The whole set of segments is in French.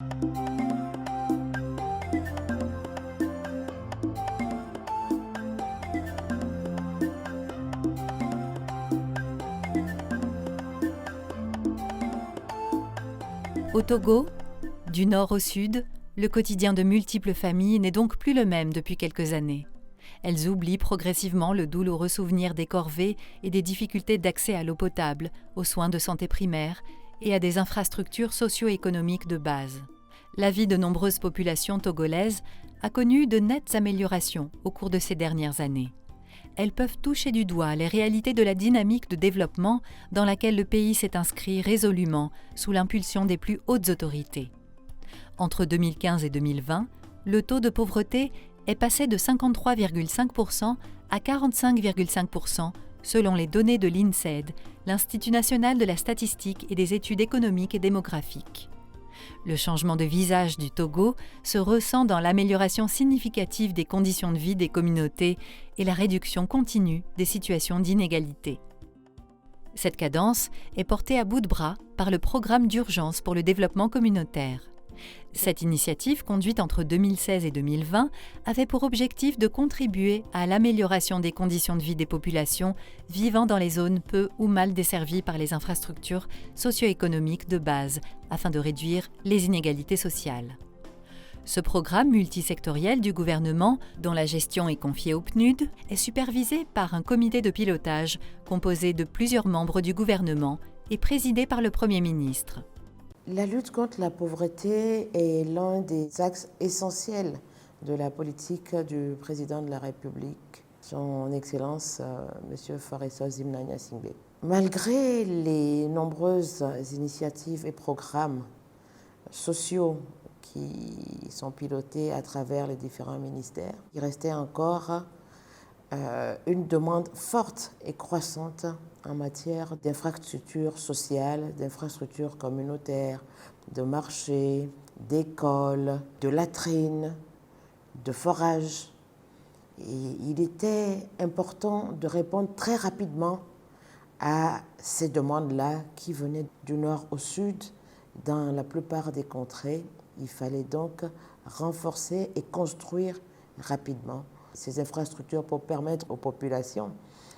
Au Togo, du nord au sud, le quotidien de multiples familles n'est donc plus le même depuis quelques années. Elles oublient progressivement le douloureux souvenir des corvées et des difficultés d'accès à l'eau potable, aux soins de santé primaire et à des infrastructures socio-économiques de base. La vie de nombreuses populations togolaises a connu de nettes améliorations au cours de ces dernières années. Elles peuvent toucher du doigt les réalités de la dynamique de développement dans laquelle le pays s'est inscrit résolument sous l'impulsion des plus hautes autorités. Entre 2015 et 2020, le taux de pauvreté est passé de 53,5% à 45,5% selon les données de l'INSEAD, l'Institut national de la statistique et des études économiques et démographiques. Le changement de visage du Togo se ressent dans l'amélioration significative des conditions de vie des communautés et la réduction continue des situations d'inégalité. Cette cadence est portée à bout de bras par le Programme d'urgence pour le développement communautaire. Cette initiative, conduite entre 2016 et 2020, avait pour objectif de contribuer à l'amélioration des conditions de vie des populations vivant dans les zones peu ou mal desservies par les infrastructures socio-économiques de base, afin de réduire les inégalités sociales. Ce programme multisectoriel du gouvernement, dont la gestion est confiée au PNUD, est supervisé par un comité de pilotage composé de plusieurs membres du gouvernement et présidé par le Premier ministre. La lutte contre la pauvreté est l'un des axes essentiels de la politique du président de la République, son Excellence M. Faure Zimna Gnassingbé. Malgré les nombreuses initiatives et programmes sociaux qui sont pilotés à travers les différents ministères, il restait encore une demande forte et croissante en matière d'infrastructures sociales, d'infrastructures communautaires, de marchés, d'écoles, de latrines, de forages. Et il était important de répondre très rapidement à ces demandes-là qui venaient du nord au sud dans la plupart des contrées. Il fallait donc renforcer et construire rapidement ces infrastructures pour permettre aux populations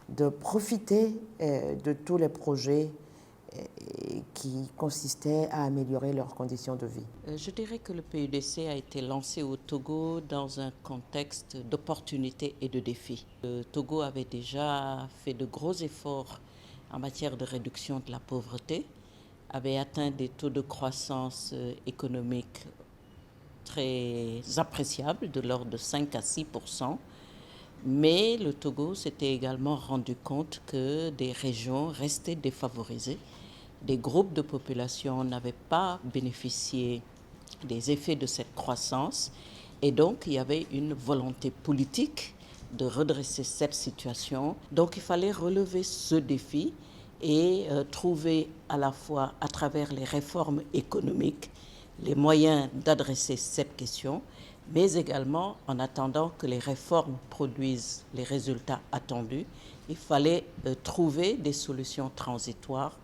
de profiter de tous les projets qui consistaient à améliorer leurs conditions de vie. Je dirais que le PUDC a été lancé au Togo dans un contexte d'opportunités et de défis. Le Togo avait déjà fait de gros efforts en matière de réduction de la pauvreté, avait atteint des taux de croissance économique très appréciables, de l'ordre de 5 à 6%. Mais le Togo s'était également rendu compte que des régions restaient défavorisées. Des groupes de population n'avaient pas bénéficié des effets de cette croissance. Et donc, il y avait une volonté politique de redresser cette situation. Donc, il fallait relever ce défi et trouver à la fois, à travers les réformes économiques, les moyens d'adresser cette question, mais également en attendant que les réformes produisent les résultats attendus, il fallait trouver des solutions transitoires.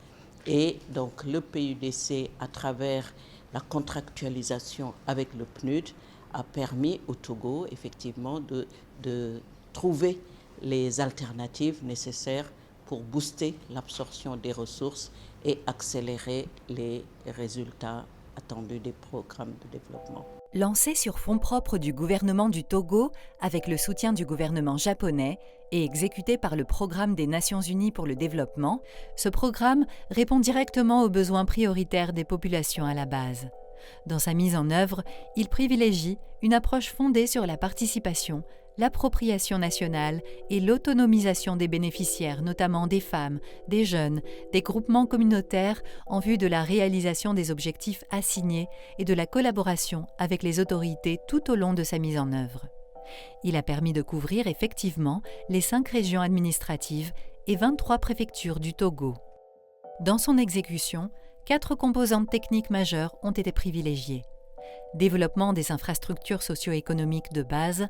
Et donc le PUDC, à travers la contractualisation avec le PNUD, a permis au Togo effectivement de trouver les alternatives nécessaires pour booster l'absorption des ressources et accélérer les résultats attendus des programmes de développement. Lancé sur fonds propres du gouvernement du Togo avec le soutien du gouvernement japonais et exécuté par le Programme des Nations Unies pour le développement, ce programme répond directement aux besoins prioritaires des populations à la base. Dans sa mise en œuvre, il privilégie une approche fondée sur la participation, l'appropriation nationale et l'autonomisation des bénéficiaires, notamment des femmes, des jeunes, des groupements communautaires en vue de la réalisation des objectifs assignés et de la collaboration avec les autorités tout au long de sa mise en œuvre. Il a permis de couvrir effectivement les 5 régions administratives et 23 préfectures du Togo. Dans son exécution, 4 composantes techniques majeures ont été privilégiées. Développement des infrastructures socio-économiques de base,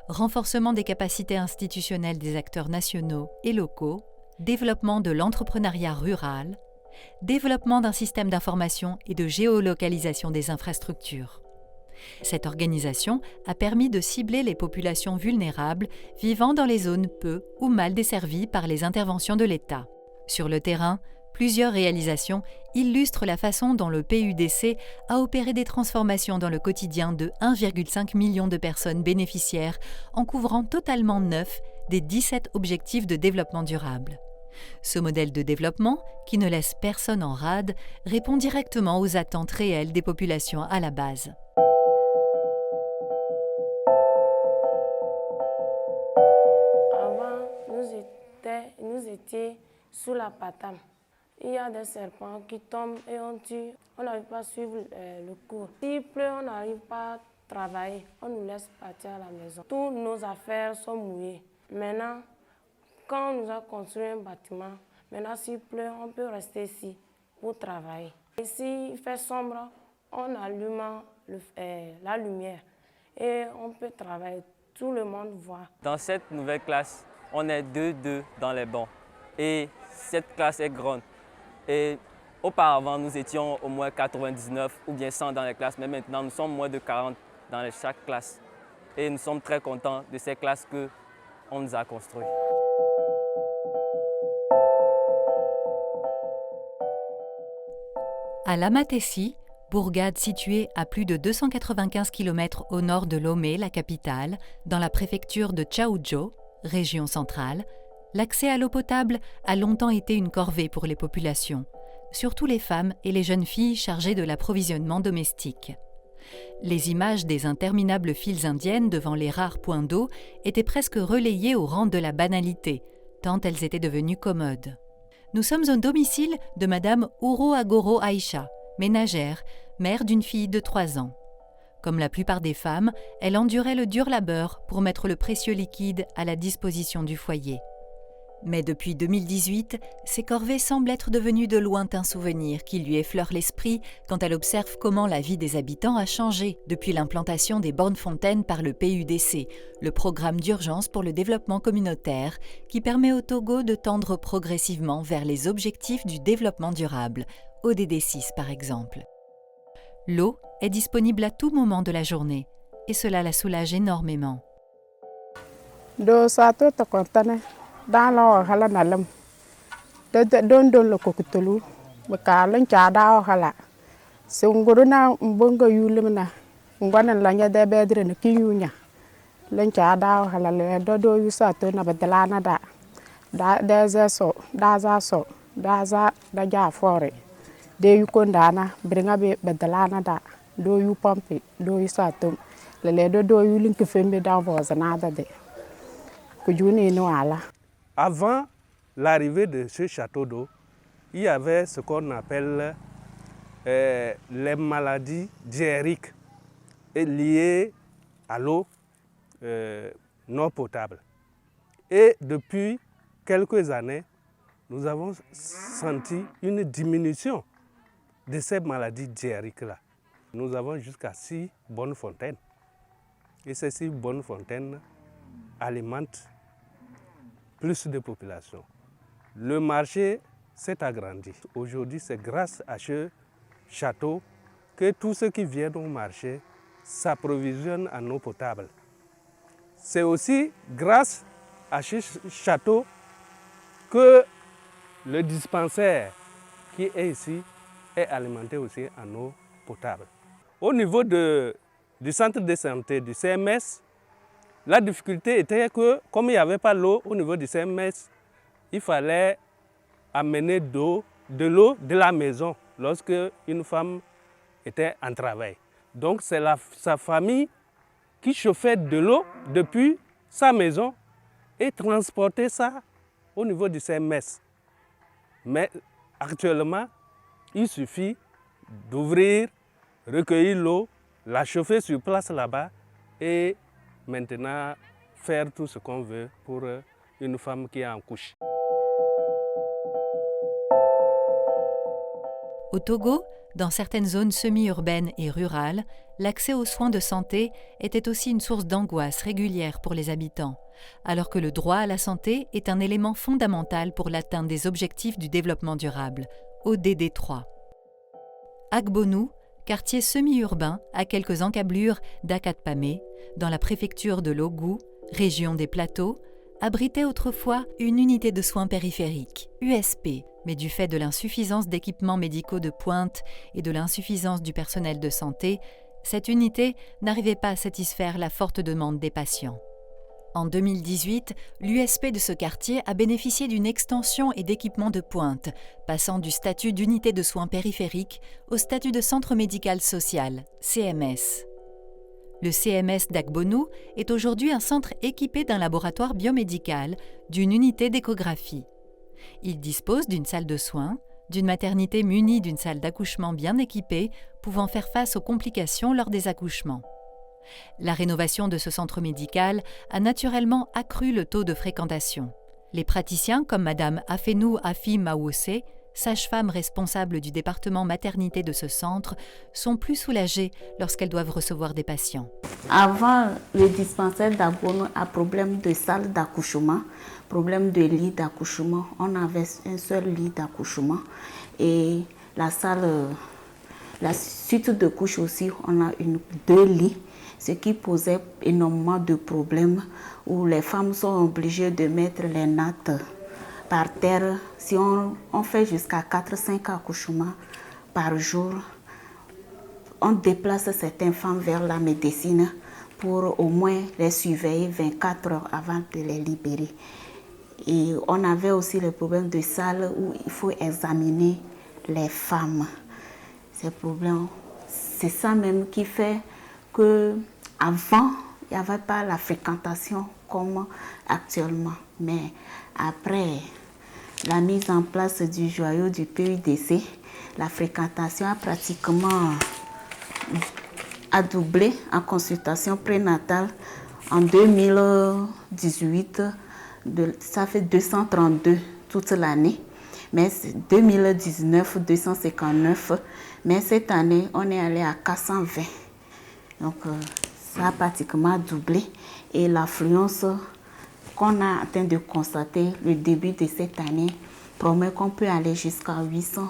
renforcement des capacités institutionnelles des acteurs nationaux et locaux, développement de l'entrepreneuriat rural, développement d'un système d'information et de géolocalisation des infrastructures. Cette organisation a permis de cibler les populations vulnérables vivant dans les zones peu ou mal desservies par les interventions de l'État. Sur le terrain, plusieurs réalisations illustrent la façon dont le PUDC a opéré des transformations dans le quotidien de 1,5 million de personnes bénéficiaires en couvrant totalement 9 des 17 objectifs de développement durable. Ce modèle de développement, qui ne laisse personne en rade, répond directement aux attentes réelles des populations à la base. Avant, nous étions sous la patame. Il y a des serpents qui tombent et on tue. On n'arrive pas à suivre le cours. S'il pleut, on n'arrive pas à travailler. On nous laisse partir à la maison. Toutes nos affaires sont mouillées. Maintenant, quand on nous a construit un bâtiment, maintenant s'il pleut, on peut rester ici pour travailler. Et s'il fait sombre, on allume la lumière et on peut travailler. Tout le monde voit. Dans cette nouvelle classe, on est 2 dans les bancs. Et cette classe est grande. Et auparavant, nous étions au moins 99 ou bien 100 dans les classes, mais maintenant, nous sommes moins de 40 dans chaque classe. Et nous sommes très contents de ces classes qu'on nous a construites. À Lamatessi, bourgade située à plus de 295 km au nord de Lomé, la capitale, dans la préfecture de Tchaoudjo, région centrale, l'accès à l'eau potable a longtemps été une corvée pour les populations, surtout les femmes et les jeunes filles chargées de l'approvisionnement domestique. Les images des interminables files indiennes devant les rares points d'eau étaient presque relayées au rang de la banalité, tant elles étaient devenues commodes. Nous sommes au domicile de Madame Ouro Agoro Aïcha, ménagère, mère d'une fille de 3 ans. Comme la plupart des femmes, elle endurait le dur labeur pour mettre le précieux liquide à la disposition du foyer. Mais depuis 2018, ces corvées semblent être devenues de lointains souvenirs qui lui effleurent l'esprit quand elle observe comment la vie des habitants a changé depuis l'implantation des bornes fontaines par le PUDC, le programme d'urgence pour le développement communautaire, qui permet au Togo de tendre progressivement vers les objectifs du développement durable, ODD 6 par exemple. L'eau est disponible à tout moment de la journée, et cela la soulage énormément. Dans la hala nalam don le kokutulu baka lancha da hala sunguruna mbonga yulimna ngwana lanya de bedre ne kiyunya lancha da hala le do yusa to na badalana da za so da za da ja fore de yukondana bringa be badalana da do yu pompe do yusa to le do yu link fembe da vozana da de kujuni no ala. Avant l'arrivée de ce château d'eau, il y avait ce qu'on appelle les maladies diarrhéiques liées à l'eau non potable. Et depuis quelques années, nous avons senti une diminution de ces maladies diarrhéiques-là. Nous avons jusqu'à 6 bonnes fontaines. Et ces 6 bonnes fontaines alimentent plus de population. Le marché s'est agrandi. Aujourd'hui, c'est grâce à ce château que tous ceux qui viennent au marché s'approvisionnent en eau potable. C'est aussi grâce à ce château que le dispensaire qui est ici est alimenté aussi en eau potable. Au niveau du centre de santé du CMS, la difficulté était que, comme il n'y avait pas l'eau au niveau du CMS, il fallait amener de l'eau de la maison lorsque une femme était en travail. Donc c'est sa famille qui chauffait de l'eau depuis sa maison et transportait ça au niveau du CMS. Mais actuellement, il suffit d'ouvrir, recueillir l'eau, la chauffer sur place là-bas et maintenant faire tout ce qu'on veut pour une femme qui est en couche. Au Togo, dans certaines zones semi-urbaines et rurales, l'accès aux soins de santé était aussi une source d'angoisse régulière pour les habitants, alors que le droit à la santé est un élément fondamental pour l'atteinte des objectifs du développement durable, ODD3. Agbonou, quartier semi-urbain à quelques encablures d'Akatpamé, dans la préfecture de Logou, région des Plateaux, abritait autrefois une unité de soins périphériques, USP, mais du fait de l'insuffisance d'équipements médicaux de pointe et de l'insuffisance du personnel de santé, cette unité n'arrivait pas à satisfaire la forte demande des patients. En 2018, l'USP de ce quartier a bénéficié d'une extension et d'équipements de pointe, passant du statut d'unité de soins périphériques au statut de centre médical social, CMS. Le CMS d'Agbonou est aujourd'hui un centre équipé d'un laboratoire biomédical, d'une unité d'échographie. Il dispose d'une salle de soins, d'une maternité munie d'une salle d'accouchement bien équipée, pouvant faire face aux complications lors des accouchements. La rénovation de ce centre médical a naturellement accru le taux de fréquentation. Les praticiens comme Mme Afenou Afi Mawose, sage-femme responsable du département maternité de ce centre, sont plus soulagées lorsqu'elles doivent recevoir des patients. Avant, le dispensaire d'Agbonou a problème de salle d'accouchement, problème de lit d'accouchement. On avait un seul lit d'accouchement et la suite de couche aussi, on a deux lits, ce qui posait énormément de problèmes où les femmes sont obligées de mettre les nattes par terre. Si on fait jusqu'à 4-5 accouchements par jour, on déplace certaines femmes vers la médecine pour au moins les surveiller 24 heures avant de les libérer. Et on avait aussi le problème de salle où il faut examiner les femmes. Ces problèmes, c'est ça même qui fait que avant il n'y avait pas la fréquentation comme actuellement. Mais après la mise en place du joyau du PUDC, la fréquentation a pratiquement doublé en consultation prénatale. En 2018, ça fait 232 toute l'année, mais 2019, 259, mais cette année, on est allé à 420. Donc, ça a pratiquement doublé et l'affluence qu'on a atteint de constater le début de cette année promet qu'on peut aller jusqu'à 800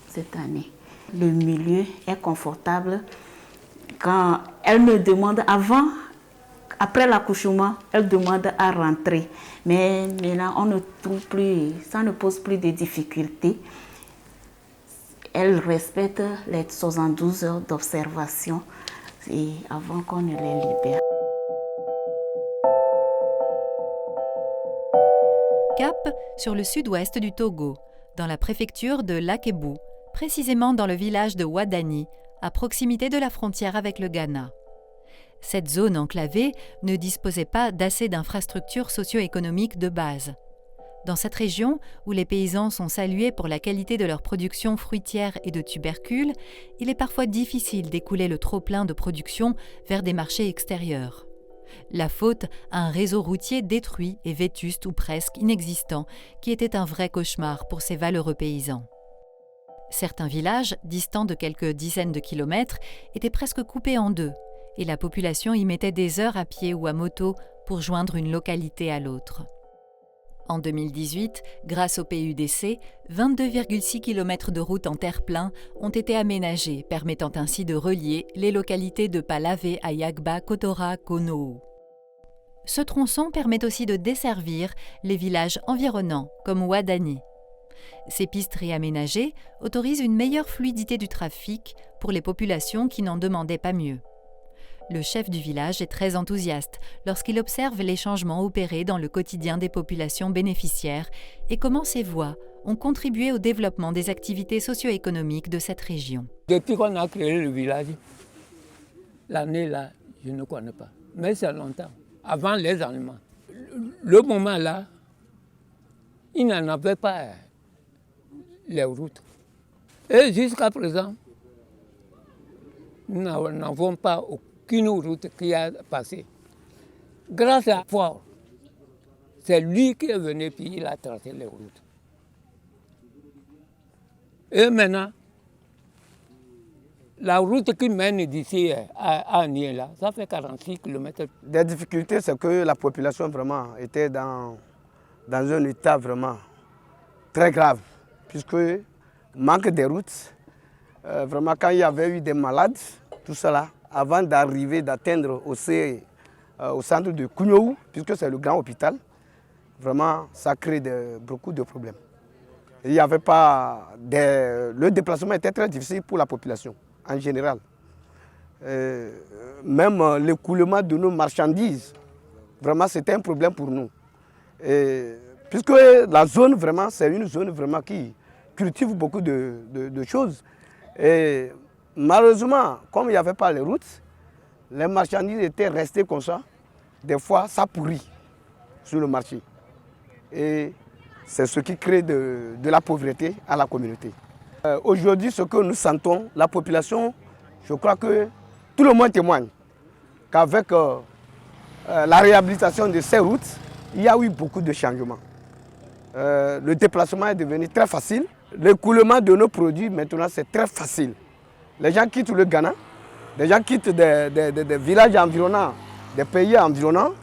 cette année. Le milieu est confortable. Quand elle me demande après l'accouchement, elle demande à rentrer. Mais là, on ne trouve plus, ça ne pose plus de difficultés. Elle respecte les 72 heures d'observation avant qu'on ne les libère. Cap sur le sud-ouest du Togo, dans la préfecture de Lakébu, précisément dans le village de Ouadani, à proximité de la frontière avec le Ghana. Cette zone enclavée ne disposait pas d'assez d'infrastructures socio-économiques de base. Dans cette région, où les paysans sont salués pour la qualité de leur production fruitière et de tubercules, il est parfois difficile d'écouler le trop-plein de production vers des marchés extérieurs. La faute à un réseau routier détruit et vétuste ou presque inexistant, qui était un vrai cauchemar pour ces valeureux paysans. Certains villages, distants de quelques dizaines de kilomètres, étaient presque coupés en deux, et la population y mettait des heures à pied ou à moto pour joindre une localité à l'autre. En 2018, grâce au PUDC, 22,6 km de routes en terre-plein ont été aménagés, permettant ainsi de relier les localités de Palavé à Yagba, Kotora, Konou. Ce tronçon permet aussi de desservir les villages environnants, comme Ouadani. Ces pistes réaménagées autorisent une meilleure fluidité du trafic pour les populations qui n'en demandaient pas mieux. Le chef du village est très enthousiaste lorsqu'il observe les changements opérés dans le quotidien des populations bénéficiaires et comment ces voies ont contribué au développement des activités socio-économiques de cette région. Depuis qu'on a créé le village, l'année là, je ne connais pas, mais c'est longtemps, avant les Allemands. Le moment là, ils n'en avaient pas les routes. Et jusqu'à présent, nous n'avons pas aucune route qui a passé. Grâce à Fort, c'est lui qui est venu puis il a tracé les routes. Et maintenant, la route qui mène d'ici à Niela, ça fait 46 km. Des difficultés, c'est que la population vraiment était dans un état vraiment très grave, puisque manque des routes. Vraiment, quand il y avait eu des malades, tout cela, avant d'arriver, d'atteindre au centre de Kounioou, puisque c'est le grand hôpital, vraiment, ça crée beaucoup de problèmes. Il y avait pas le déplacement était très difficile pour la population, en général. Même l'écoulement de nos marchandises, vraiment, c'était un problème pour nous. Puisque la zone, vraiment, c'est une zone vraiment qui cultive beaucoup de choses. Et malheureusement, comme il n'y avait pas les routes, les marchandises étaient restées comme ça. Des fois, ça pourrit sur le marché. Et c'est ce qui crée de la pauvreté à la communauté. Aujourd'hui, ce que nous sentons, la population, je crois que tout le monde témoigne qu'avec la réhabilitation de ces routes, il y a eu beaucoup de changements. Le déplacement est devenu très facile. L'écoulement de nos produits, maintenant, c'est très facile. Les gens quittent le Ghana, les gens quittent des villages environnants, des pays environnants,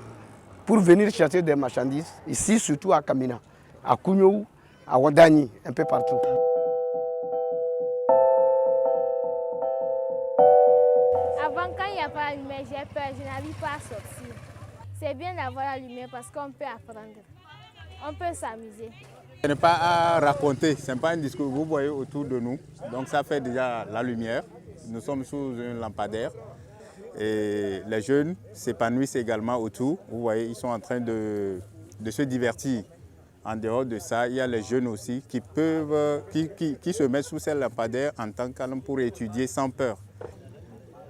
pour venir chercher des marchandises, ici, surtout à Kamina, à Kounioou, à Wadani, un peu partout. Avant, quand il n'y a pas la lumière, j'ai peur, je n'arrive pas à sortir. C'est bien d'avoir la lumière parce qu'on peut apprendre, on peut s'amuser. Ce n'est pas à raconter, ce n'est pas un discours que vous voyez autour de nous. Donc ça fait déjà la lumière. Nous sommes sous un lampadaire. Et les jeunes s'épanouissent également autour. Vous voyez, ils sont en train de se divertir. En dehors de ça, il y a les jeunes aussi qui se mettent sous ces lampadaires en tant qu'alme pour étudier sans peur.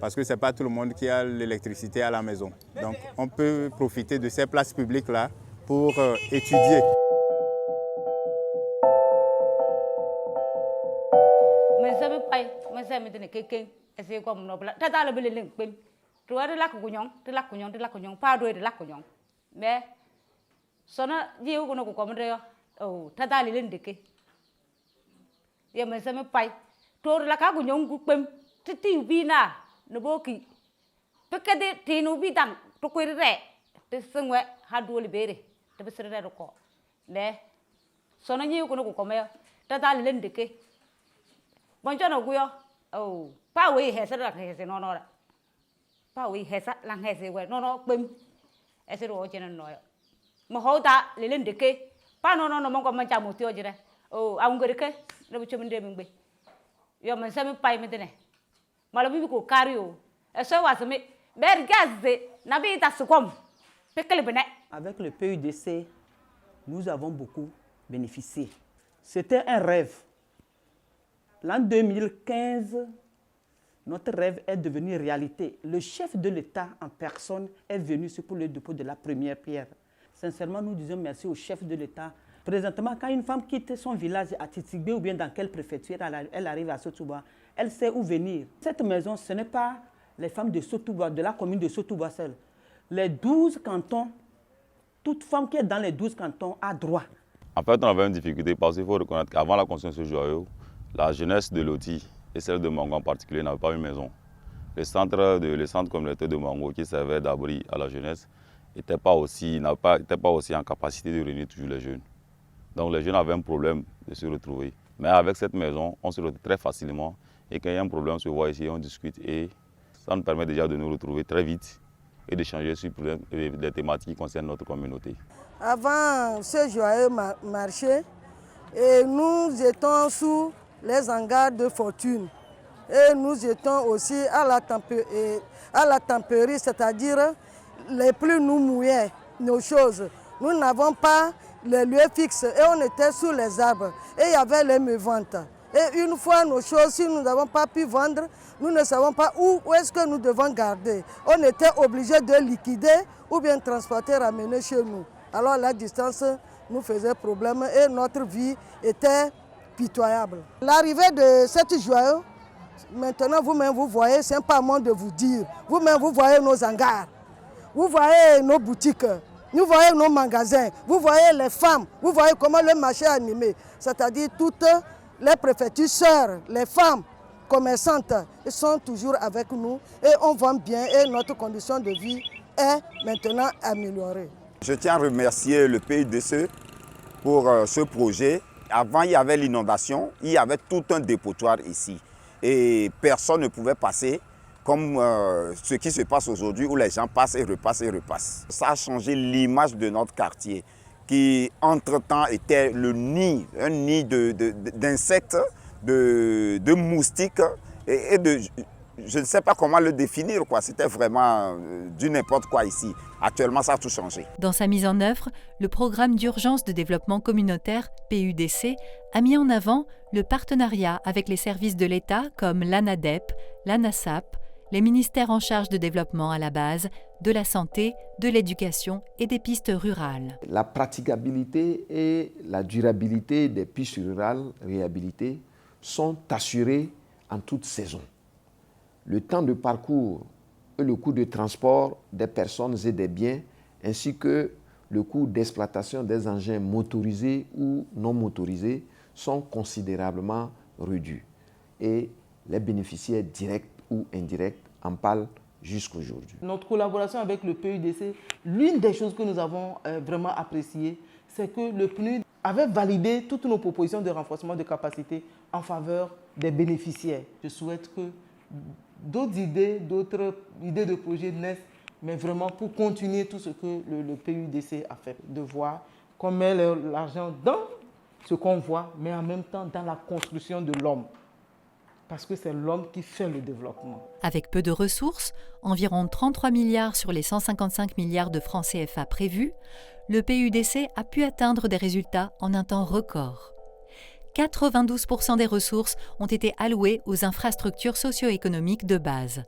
Parce que ce n'est pas tout le monde qui a l'électricité à la maison. Donc on peut profiter de ces places publiques-là pour étudier. Avec le PUDC, nous avons beaucoup bénéficié. C'était un rêve. L'an 2015, notre rêve est devenu réalité. Le chef de l'État en personne est venu pour le dépôt de la première pierre. Sincèrement, nous disons merci au chef de l'État. Présentement, quand une femme quitte son village à Titigbe ou bien dans quelle préfecture elle arrive à Sotouba, elle sait où venir. Cette maison, ce n'est pas les femmes de Sotouba, de la commune de Sotouba seule. Les 12 cantons, toute femme qui est dans les 12 cantons a droit. En fait, on avait une difficulté parce qu'il faut reconnaître qu'avant la construction de ce joyau, la jeunesse de Loti et celle de Mango en particulier n'avaient pas une maison. Le centre communautaire de Mango qui servait d'abri à la jeunesse n'était pas aussi en capacité de réunir toujours les jeunes. Donc les jeunes avaient un problème de se retrouver. Mais avec cette maison, on se retrouve très facilement et quand il y a un problème, on se voit ici, on discute et ça nous permet déjà de nous retrouver très vite et d'échanger sur des thématiques qui concernent notre communauté. Avant ce joyeux marché, et nous étions sous les hangars de fortune et nous étions aussi à la tempérie, c'est-à-dire les pluies nous mouillaient nos choses. Nous n'avons pas les lieux fixes et on était sous les arbres et il y avait les meuvantes. Et une fois nos choses, si nous n'avons pas pu vendre, nous ne savons pas où est-ce que nous devons garder. On était obligé de liquider ou bien transporter, ramener chez nous. Alors la distance nous faisait problème et notre vie était pitoyable. L'arrivée de cette joyau, maintenant vous-même vous voyez, c'est pas à moi de vous dire. Vous-même vous voyez nos hangars, vous voyez nos boutiques, vous voyez nos magasins, vous voyez les femmes, vous voyez comment le marché est animé. C'est-à-dire toutes les préfectures sœurs, les femmes commerçantes, elles sont toujours avec nous et on vend bien et notre condition de vie est maintenant améliorée. Je tiens à remercier le PUDC pour ce projet Avant, il y avait l'inondation, il y avait tout un dépotoir ici. Et personne ne pouvait passer comme ce qui se passe aujourd'hui où les gens passent et repassent et repassent. Ça a changé l'image de notre quartier qui, entre-temps, était le nid, un nid d'insectes, de moustiques et de... Je ne sais pas comment le définir, quoi. C'était vraiment du n'importe quoi ici. Actuellement, ça a tout changé. Dans sa mise en œuvre, le programme d'urgence de développement communautaire, PUDC, a mis en avant le partenariat avec les services de l'État comme l'ANADEP, l'ANASAP, les ministères en charge de développement à la base, de la santé, de l'éducation et des pistes rurales. La praticabilité et la durabilité des pistes rurales réhabilitées sont assurées en toute saison. Le temps de parcours et le coût de transport des personnes et des biens, ainsi que le coût d'exploitation des engins motorisés ou non motorisés sont considérablement réduits. Et les bénéficiaires directs ou indirects en parlent jusqu'aujourd'hui. Notre collaboration avec le PUDC, l'une des choses que nous avons vraiment appréciées, c'est que le PNUD avait validé toutes nos propositions de renforcement de capacité en faveur des bénéficiaires. Je souhaite que d'autres idées de projets naissent, mais vraiment pour continuer tout ce que le PUDC a fait, de voir qu'on met l'argent dans ce qu'on voit, mais en même temps dans la construction de l'homme. Parce que c'est l'homme qui fait le développement. Avec peu de ressources, environ 33 milliards sur les 155 milliards de francs CFA prévus, le PUDC a pu atteindre des résultats en un temps record. 92% des ressources ont été allouées aux infrastructures socio-économiques de base.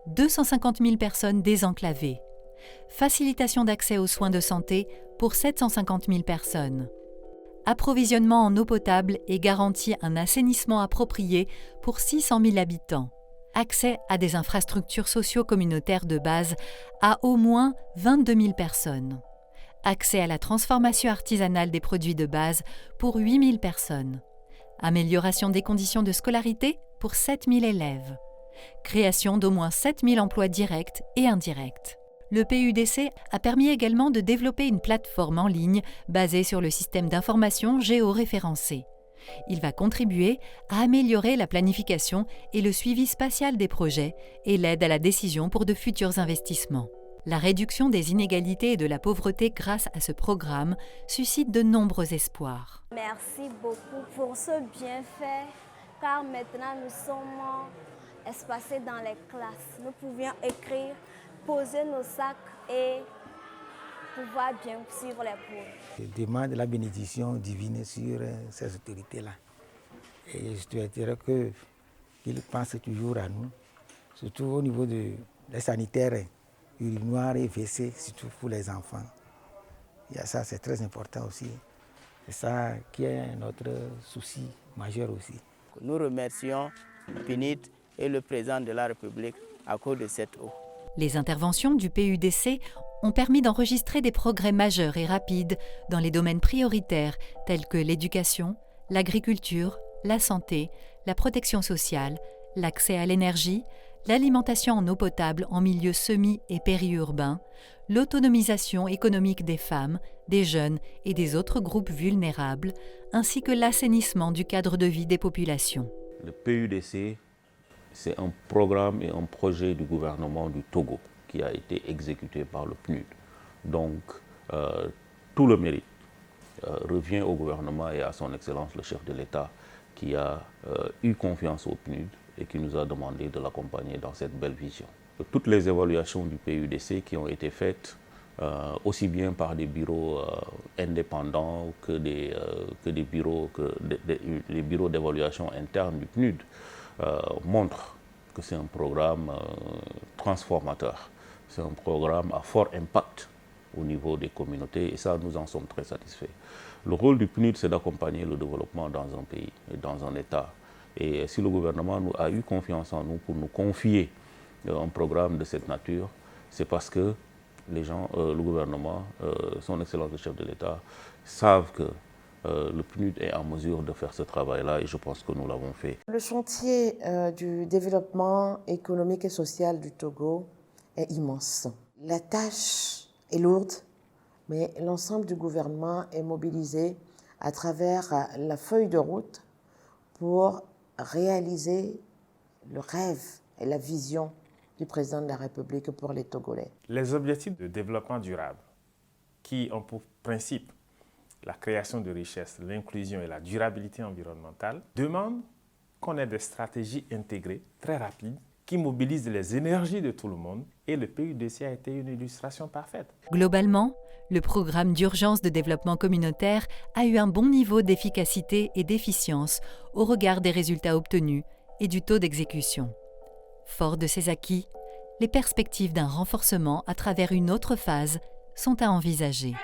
250 000 personnes désenclavées. Facilitation d'accès aux soins de santé pour 750 000 personnes. Approvisionnement en eau potable et garantit un assainissement approprié pour 600 000 habitants. Accès à des infrastructures socio-communautaires de base à au moins 22 000 personnes. Accès à la transformation artisanale des produits de base pour 8 000 personnes. Amélioration des conditions de scolarité pour 7 000 élèves. Création d'au moins 7 000 emplois directs et indirects. Le PUDC a permis également de développer une plateforme en ligne basée sur le système d'information géoréférencé. Il va contribuer à améliorer la planification et le suivi spatial des projets et l'aide à la décision pour de futurs investissements. La réduction des inégalités et de la pauvreté grâce à ce programme suscite de nombreux espoirs. Merci beaucoup pour ce bienfait, car maintenant nous sommes espacés dans les classes. Nous pouvions écrire, poser nos sacs et pouvoir bien suivre les cours. Je demande la bénédiction divine sur ces autorités-là. Et je souhaiterais qu'ils pensent toujours à nous, surtout au niveau des sanitaires, urinoirs et WC, surtout pour les enfants. Il y a ça, c'est très important aussi. C'est ça qui est notre souci majeur aussi. Nous remercions PNUD et le président de la République à cause de cette eau. Les interventions du PUDC ont permis d'enregistrer des progrès majeurs et rapides dans les domaines prioritaires tels que l'éducation, l'agriculture, la santé, la protection sociale, l'accès à l'énergie, l'alimentation en eau potable en milieu semi- et périurbain, l'autonomisation économique des femmes, des jeunes et des autres groupes vulnérables, ainsi que l'assainissement du cadre de vie des populations. Le PUDC, c'est un programme et un projet du gouvernement du Togo qui a été exécuté par le PNUD. Donc, tout le mérite revient au gouvernement et à son Excellence le chef de l'État qui a eu confiance au PNUD et qui nous a demandé de l'accompagner dans cette belle vision. Toutes les évaluations du PUDC qui ont été faites, aussi bien par des bureaux indépendants que les bureaux d'évaluation interne du PNUD, montrent que c'est un programme transformateur. C'est un programme à fort impact au niveau des communautés et ça, nous en sommes très satisfaits. Le rôle du PNUD, c'est d'accompagner le développement dans un pays et dans un État. Et si le gouvernement a eu confiance en nous pour nous confier un programme de cette nature, c'est parce que les gens, le gouvernement, son Excellence le chef de l'État, savent que le PNUD est en mesure de faire ce travail-là et je pense que nous l'avons fait. Le chantier du développement économique et social du Togo est immense. La tâche est lourde, mais l'ensemble du gouvernement est mobilisé à travers la feuille de route pour réaliser le rêve et la vision du président de la République pour les Togolais. Les objectifs de développement durable, qui ont pour principe la création de richesses, l'inclusion et la durabilité environnementale, demandent qu'on ait des stratégies intégrées, très rapides, qui mobilisent les énergies de tout le monde, et le PUDC a été une illustration parfaite. Globalement, le programme d'urgence de développement communautaire a eu un bon niveau d'efficacité et d'efficience au regard des résultats obtenus et du taux d'exécution. Fort de ces acquis, les perspectives d'un renforcement à travers une autre phase sont à envisager.